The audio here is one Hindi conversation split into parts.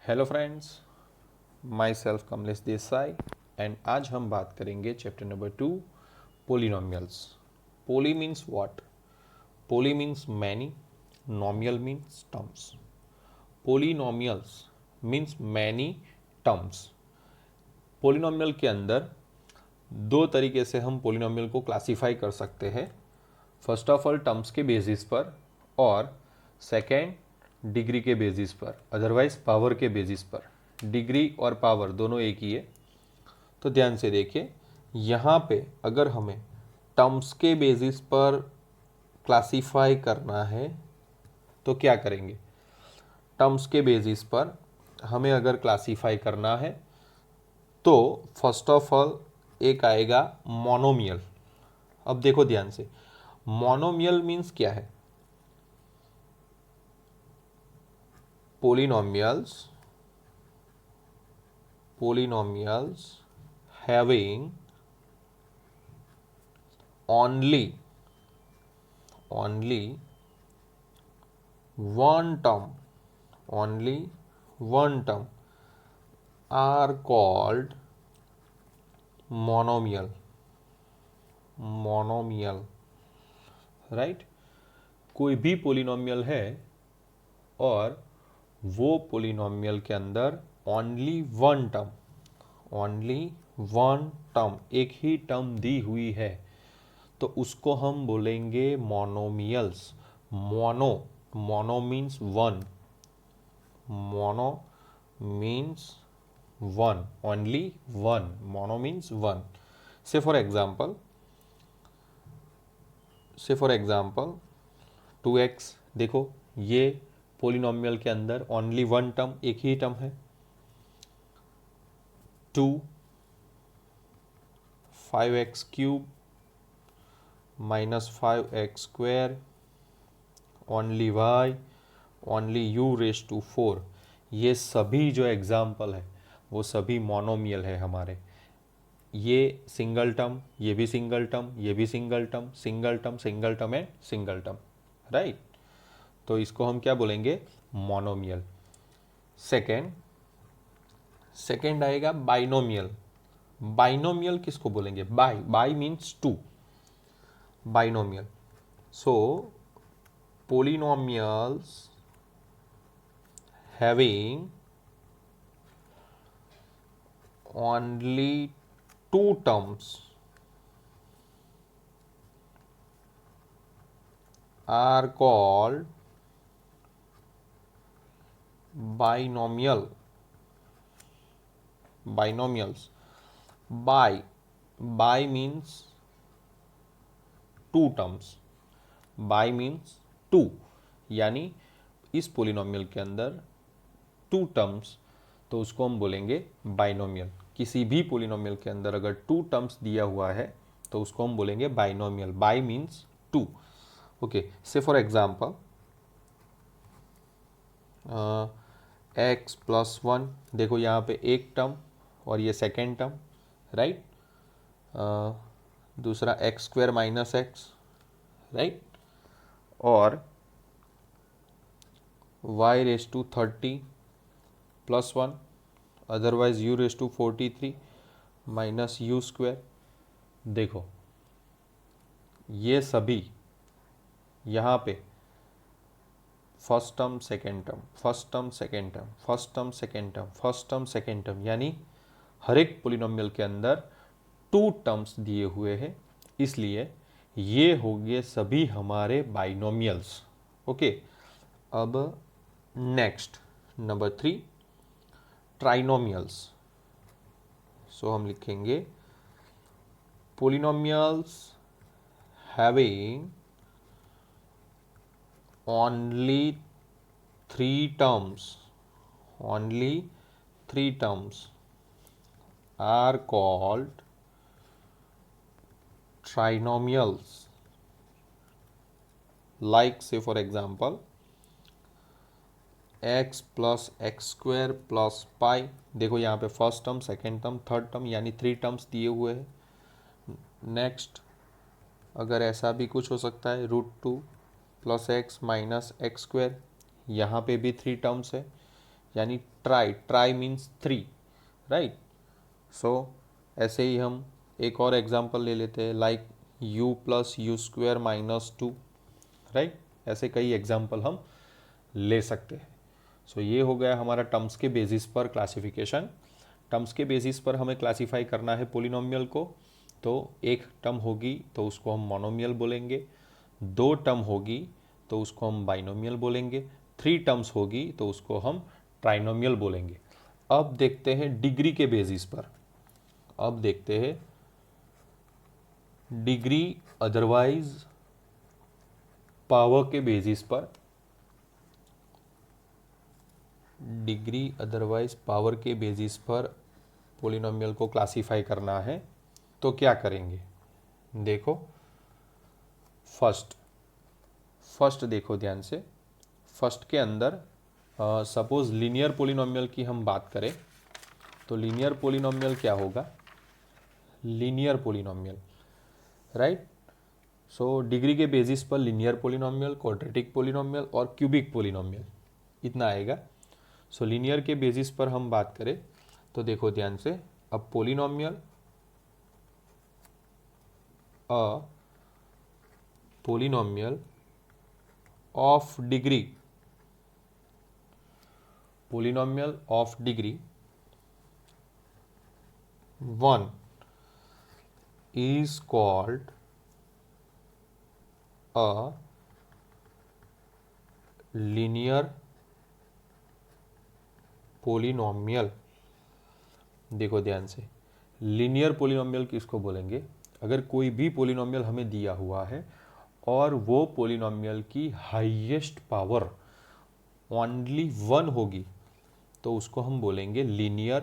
Hello friends, my self Kamlesh Desai and आज हम बात करेंगे chapter number 2 polynomials. Poly means what? Poly means many, nomial means terms. Polynomials means many terms. Polynomial के अंदर दो तरीके से हम पोलिनोमियल को क्लासीफाई कर सकते हैं। फर्स्ट ऑफ ऑल टर्म्स के बेसिस पर और सेकेंड डिग्री के बेसिस पर, अदरवाइज पावर के बेसिस पर। डिग्री और पावर दोनों एक ही है। तो ध्यान से देखिए, यहाँ पे अगर हमें टर्म्स के बेसिस पर क्लासीफाई करना है तो क्या करेंगे? टर्म्स के बेसिस पर हमें अगर क्लासीफाई करना है तो फर्स्ट ऑफ ऑल एक आएगा मोनोमियल। अब देखो ध्यान से, मोनोमियल मीन्स क्या है? polynomials having only one term are called monomial, right? कोई भी पोलिनोमियल है और वो पोलिनोमियल के अंदर ओनली वन टर्म, एक ही टर्म दी हुई है, तो उसको हम बोलेंगे monomials. Mono means one, only one, mono means one. से फॉर एग्जाम्पल 2x, देखो ये पोलिनोमियल के अंदर ओनली वन टर्म, एक ही टर्म है। 2 5x³ minus 5x² only y only u⁴। ये सभी जो एग्जाम्पल है वो सभी मोनोमियल है हमारे। ये सिंगल टर्म, ये भी सिंगल टर्म, ये भी single term, single term, single term and single term, right? तो इसको हम क्या बोलेंगे? मोनोमियल। सेकेंड आएगा बाइनोमियल। बाइनोमियल किसको बोलेंगे? Bi means two, binomial. So polynomials having only two terms are called binomials. By means two terms, by means two, यानी इस पोलिनोमियल के अंदर टू टर्म्स, तो उसको हम बोलेंगे बाइनोमियल। किसी भी पोलिनोमियल के अंदर अगर टू टर्म्स दिया हुआ है तो उसको हम बोलेंगे binomial. Bi means two. Okay, say for example x+1, देखो यहाँ पे एक टर्म और ये सेकेंड टर्म, राइट? दूसरा x² - x, राइट? और y⁻30 + 1, otherwise u⁻43 minus u²। देखो ये सभी यहाँ पे first term second term, first term second term, first term second term, first term second term, यानी हर एक पोलिनोमियल के अंदर टू टर्म्स दिए हुए हैं, इसलिए ये हो गए सभी हमारे बाइनोमियल्स। ओके, अब नेक्स्ट नंबर 3, ट्राइनोमियल्स। सो हम लिखेंगे polynomials having only three terms are called trinomials. Like say for example x + x² + π, देखो यहाँ पे first term, second term, third term, यानी थ्री टर्म्स दिए हुए हैं। नेक्स्ट अगर ऐसा भी कुछ हो सकता है, √2 + x - x², यहाँ पे भी थ्री टर्म्स है। यानी ट्राई, ट्राई मीन्स 3, राइट। सो ऐसे ही हम एक और एग्जांपल ले लेते हैं, like u plus you square minus 2, right. ऐसे कई एग्जांपल हम ले सकते हैं। सो ये हो गया हमारा टर्म्स के बेसिस पर क्लासिफिकेशन। टर्म्स के बेसिस पर हमें क्लासीफाई करना है पोलिनोमियल को। तो एक टर्म होगी तो उसको हम मोनोमियल बोलेंगे, दो टर्म होगी तो उसको हम बाइनोमियल बोलेंगे, 3 टर्म्स होगी तो उसको हम ट्राइनोमियल बोलेंगे। अब देखते हैं डिग्री के बेसिस पर। अब देखते हैं डिग्री अदरवाइज पावर के बेसिस पर। डिग्री अदरवाइज पावर के बेसिस पर पोलिनोमियल को क्लासीफाई करना है तो क्या करेंगे? देखो फर्स्ट देखो ध्यान से। फर्स्ट के अंदर सपोज लीनियर पोलिनोमियल की हम बात करें तो लीनियर पोलिनोमियल क्या होगा? Linear polynomial, right. So degree के बेसिस पर लीनियर पोलिनोमियल, क्वाड्रेटिक पोलिनोमियल और क्यूबिक पोलिनोमियल, इतना आएगा। सो लीनियर के बेसिस पर हम बात करें तो देखो ध्यान से, अब polynomial of degree, polynomial of degree 1 is called a linear polynomial। देखो ध्यान से, लीनियर पोलिनोमियल किसको बोलेंगे? अगर कोई भी पोलिनोमियल हमें दिया हुआ है और वो पोलिनोमियल की हाईएस्ट पावर ओनली 1 होगी तो उसको हम बोलेंगे linear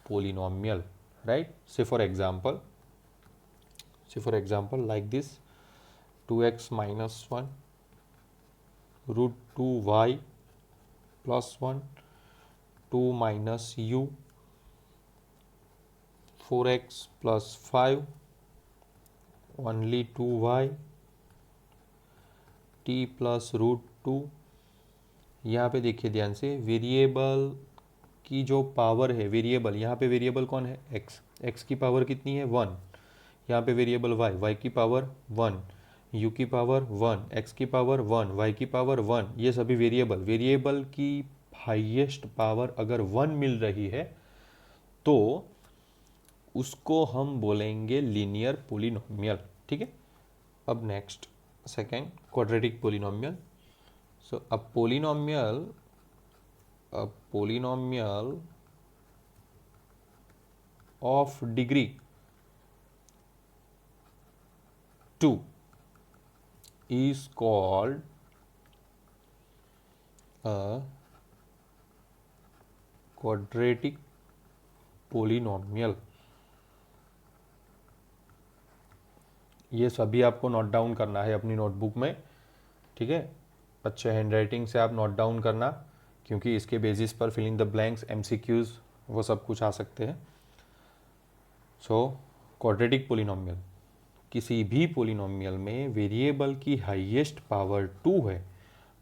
polynomial, right. Say for example like this 2x minus 1 root 2y plus 1 2 minus u 4x plus 5 only 2y t plus root 2। यहाँ पे देखिए ध्यान से, वेरिएबल की जो पावर है, वेरिएबल यहाँ पे वेरिएबल कौन है? x की पावर कितनी है? 1। यहाँ पे वेरिएबल y की पावर 1, u की पावर 1, x की पावर 1, y की पावर 1, ये सभी वेरिएबल की हाईएस्ट पावर अगर 1 मिल रही है तो उसको हम बोलेंगे लीनियर पोलिनोमियल, ठीक है। अब next second, quadratic polynomial. So a polynomial of degree 2 is called a quadratic polynomial। ये सभी आपको नोट डाउन करना है अपनी नोटबुक में, ठीक है। अच्छे हैंडराइटिंग से आप नोट डाउन करना, क्योंकि इसके बेसिस पर फिलिंग द ब्लैंक्स, एमसीक्यूज, वो सब कुछ आ सकते हैं। सो क्वाड्रेटिक पोलिनोमियल, किसी भी पोलिनोमियल में वेरिएबल की हाईएस्ट पावर 2 है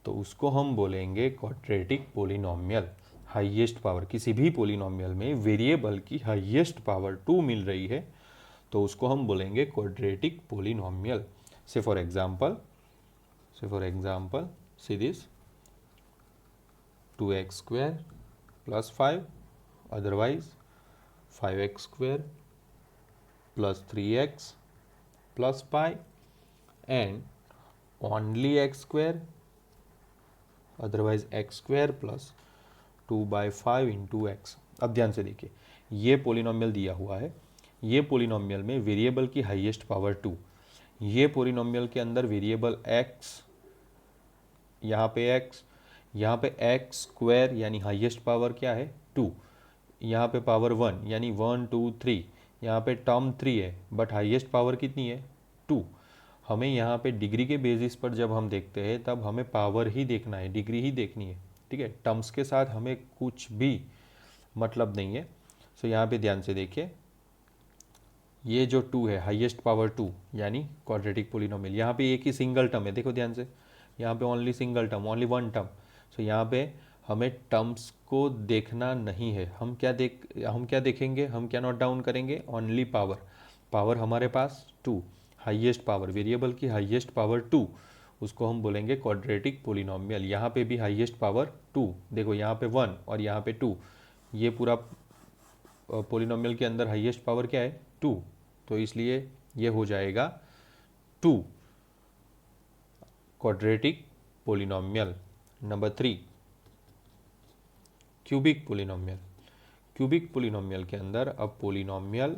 तो उसको हम बोलेंगे क्वाड्रेटिक पोलिनोमियल। हाईएस्ट पावर, किसी भी पोलिनोमियल में वेरिएबल की हाईएस्ट पावर 2 मिल रही है तो उसको हम बोलेंगे क्वाड्रेटिक पोलिनोमियल। से for example see this 2x square plus 5, otherwise 5x square plus 3x plus pi and only x square, otherwise x square plus 2/5 into x. अब ध्यान से देखिए, ये पोलिनोमियल दिया हुआ है, ये पोलिनोमियल में वेरिएबल की हाईएस्ट पावर 2, ये पोलिनोमियल के अंदर वेरिएबल x, यहाँ पे x स्क्वायर यानी हाईएस्ट पावर क्या है? 2, यहाँ पे पावर 1 यानी 1 2 3, यहाँ पे टर्म 3 है बट हाईएस्ट पावर कितनी है? 2। हमें यहाँ पे डिग्री के बेसिस पर जब हम देखते हैं तब हमें पावर ही देखना है, डिग्री ही देखनी है, ठीक है। टर्म्स के साथ हमें कुछ भी मतलब नहीं है। सो यहाँ पे ध्यान से देखिए, ये जो 2 है, हाईएस्ट पावर 2 यानी क्वाड्रेटिक पोलिनोमियल, यहाँ पे एक ही सिंगल टर्म है, देखो ध्यान से, यहाँ पे only single term, only 1 term. So यहाँ पे हमें टर्म्स को देखना नहीं है। हम क्या देखेंगे, हम क्या नोट डाउन करेंगे, ओनली पावर। पावर हमारे पास 2, हाईएस्ट पावर, वेरिएबल की हाईएस्ट पावर 2, उसको हम बोलेंगे क्वाड्रेटिक पोलिनोमियल। यहाँ पे भी हाईएस्ट पावर 2, देखो यहाँ पे 1 और यहाँ पे 2, ये पूरा पोलिनोमियल के अंदर हाईएस्ट पावर क्या है, 2, तो इसलिए ये हो जाएगा 2 quadratic polynomial. Number 3 cubic polynomial. Cubic polynomial के अंदर अब polynomial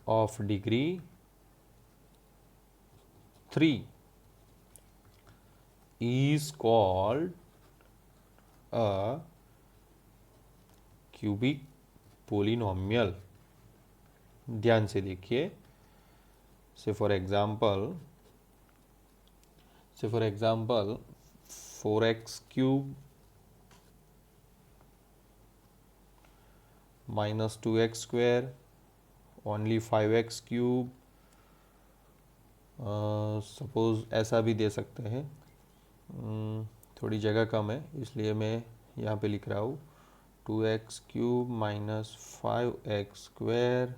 of degree 3 is called a cubic polynomial। ध्यान से देखिए, से for example 4x cube minus 2x square only 5x cube, suppose ऐसा भी दे सकते हैं। थोड़ी जगह कम है इसलिए मैं यहाँ पे लिख रहा हूँ 2x cube minus 5x square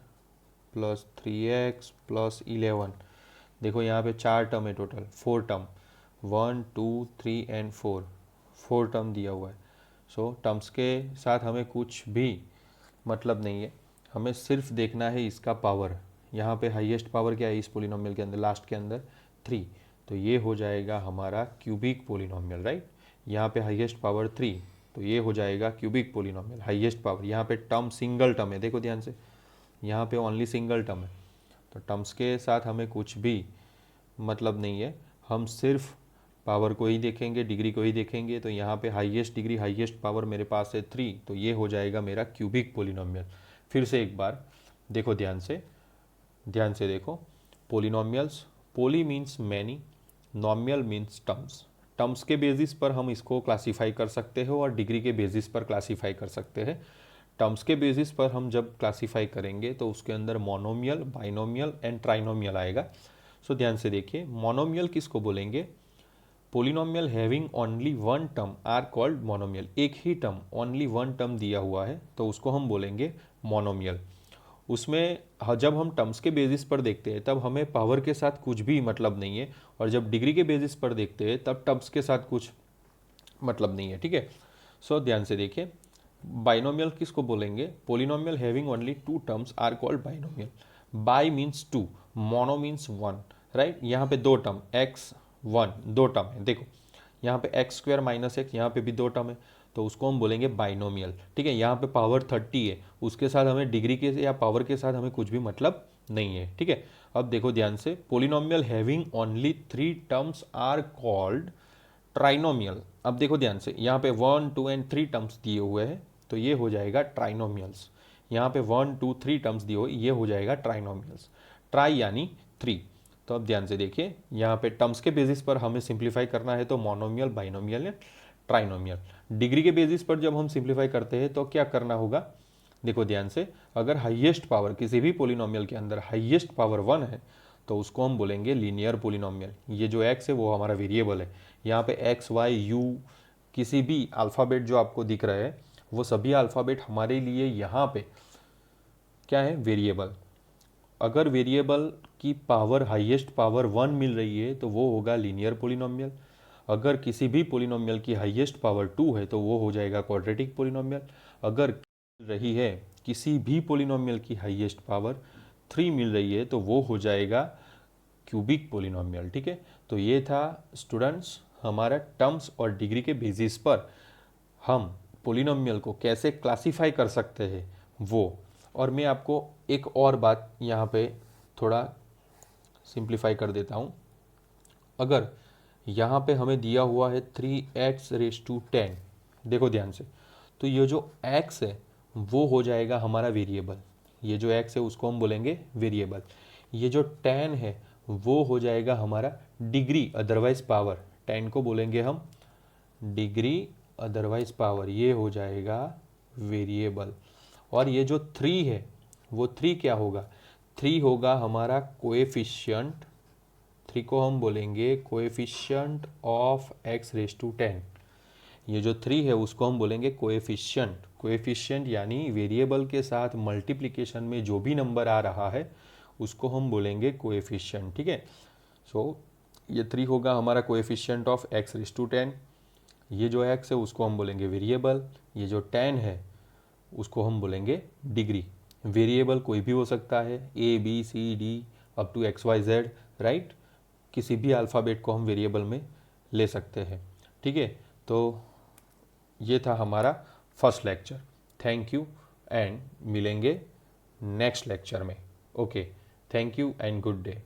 plus 3x plus 11। देखो यहाँ पे 4 टर्म है, टोटल 4 टर्म, 1 2 3 एंड 4 टर्म दिया हुआ है। सो टर्म्स के साथ हमें कुछ भी मतलब नहीं है, हमें सिर्फ देखना है इसका पावर। यहाँ पे हाईएस्ट पावर क्या है इस पोलिनोमियल के अंदर, लास्ट के अंदर 3, तो ये हो जाएगा हमारा क्यूबिक पोलिनोमियल, राइट। यहाँ पे हाईएस्ट पावर 3, तो ये हो जाएगा क्यूबिक पोलिनोमियल, हाईएस्ट पावर। यहाँ पे टर्म सिंगल टर्म है, देखो ध्यान से, यहाँ पे ओनली सिंगल टर्म है, तो टर्म्स के साथ हमें कुछ भी मतलब नहीं है, हम सिर्फ पावर को ही देखेंगे, डिग्री को ही देखेंगे। तो यहाँ पे हाईएस्ट डिग्री हाईएस्ट पावर मेरे पास है 3, तो ये हो जाएगा मेरा क्यूबिक पोलिनोमियल। फिर से एक बार देखो, ध्यान से देखो, polynomials, poly means many, nomial means terms. Terms के बेसिस पर हम इसको क्लासीफाई कर सकते हैं और डिग्री के बेसिस पर क्लासीफाई कर सकते हैं। टर्म्स के बेसिस पर हम जब क्लासीफाई करेंगे तो उसके अंदर मोनोमियल, बाइनोमियल एंड ट्राइनोमियल आएगा। सो ध्यान से देखिए, मोनोमियल किसको बोलेंगे, polynomial having only one term are called monomial. एक ही टर्म, ओनली वन टर्म दिया हुआ है तो उसको हम बोलेंगे मोनोमियल। उसमें जब हम टर्म्स के बेसिस पर देखते हैं तब हमें पावर के साथ कुछ भी मतलब नहीं है, और जब डिग्री के बेसिस पर देखते हैं तब टर्म्स के साथ कुछ मतलब नहीं है, ठीक है। सो ध्यान से देखिए, बाइनोमियल किसको बोलेंगे, polynomial having only 2 terms are called binomial. Bi means 2, mono means 1, right. यहाँ पे 2 टर्म x 1 2 टर्म है, देखो यहाँ पे x स्क्वायर माइनस एक्स, यहाँ पे भी 2 टर्म है, तो उसको हम बोलेंगे बाइनोमियल, ठीक है। यहाँ पे पावर 30 है, उसके साथ हमें डिग्री के या पावर के साथ हमें कुछ भी मतलब नहीं है, ठीक है। अब देखो ध्यान से, polynomial having only 3 terms are called trinomial. अब देखो ध्यान से, यहाँ पे 1 2 एंड 3 टर्म्स दिए हुए हैं, तो ये हो जाएगा ट्राइनोमियल्स। यहाँ पे 1 2 3 टर्म्स दिए हुए, ये हो जाएगा ट्राइनोमियल्स। ट्राई यानी 3। तो अब ध्यान से देखिए, यहाँ पे टर्म्स के बेसिस पर हमें सिंप्लीफाई करना है तो मोनोमियल, बाइनोमियल या ट्राइनोमियल। डिग्री के बेसिस पर जब हम सिंप्लीफाई करते हैं तो क्या करना होगा, देखो ध्यान से, अगर हाईएस्ट पावर किसी भी पोलिनोमियल के अंदर हाईएस्ट पावर 1 है तो उसको हम बोलेंगे लीनियर पोलिनोमियल। ये जो x है वो हमारा वेरिएबल है, यहाँ पे x y u किसी भी अल्फ़ाबेट जो आपको दिख रहा है वो सभी अल्फ़ाबेट हमारे लिए यहाँ पे क्या है, वेरिएबल। अगर वेरिएबल की पावर हाईएस्ट पावर 1 मिल रही है तो वो होगा लीनियर पोलिनोमियल। अगर किसी भी पोलिनोमियल की हाईएस्ट पावर 2 है तो वो हो जाएगा क्वाड्रेटिक पोलिनोमियल। अगर मिल रही है किसी भी पोलिनोमियल की हाईएस्ट पावर 3 मिल रही है तो वो हो जाएगा क्यूबिक पोलिनोमियल, ठीक है। तो ये था स्टूडेंट्स हमारा टर्म्स और डिग्री के बेसिस पर हम पोलिनोमियल को कैसे क्लासीफाई कर सकते हैं वो। और मैं आपको एक और बात यहाँ पे थोड़ा सिंप्लीफाई कर देता हूँ। अगर यहाँ पे हमें दिया हुआ है 3x⁻10, देखो ध्यान से, तो ये जो x है वो हो जाएगा हमारा वेरिएबल। ये जो x है उसको हम बोलेंगे वेरिएबल। ये जो 10 है वो हो जाएगा हमारा डिग्री अदरवाइज पावर, 10 को बोलेंगे हम डिग्री अदरवाइज पावर, ये हो जाएगा वेरिएबल। और ये जो 3 है वो 3 क्या होगा, 3 होगा हमारा कोएफिशिएंट 3 को हम बोलेंगे coefficient of x raise to 10। ये जो 3 है उसको हम बोलेंगे कोएफिशिएंट। कोएफिशिएंट यानी वेरिएबल के साथ मल्टीप्लिकेशन में जो भी नंबर आ रहा है उसको हम बोलेंगे कोएफिशिएंट, ठीक है। सो ये 3 होगा हमारा coefficient of x raise to 10। ये जो x है उसको हम बोलेंगे वेरिएबल, ये जो 10 है उसको हम बोलेंगे डिग्री। वेरिएबल कोई भी हो सकता है, A B C D up to X Y Z, right. किसी भी अल्फ़ाबेट को हम वेरिएबल में ले सकते हैं, ठीक है। तो ये था हमारा first lecture. Thank you and मिलेंगे नेक्स्ट लेक्चर में। Okay, thank you and good day.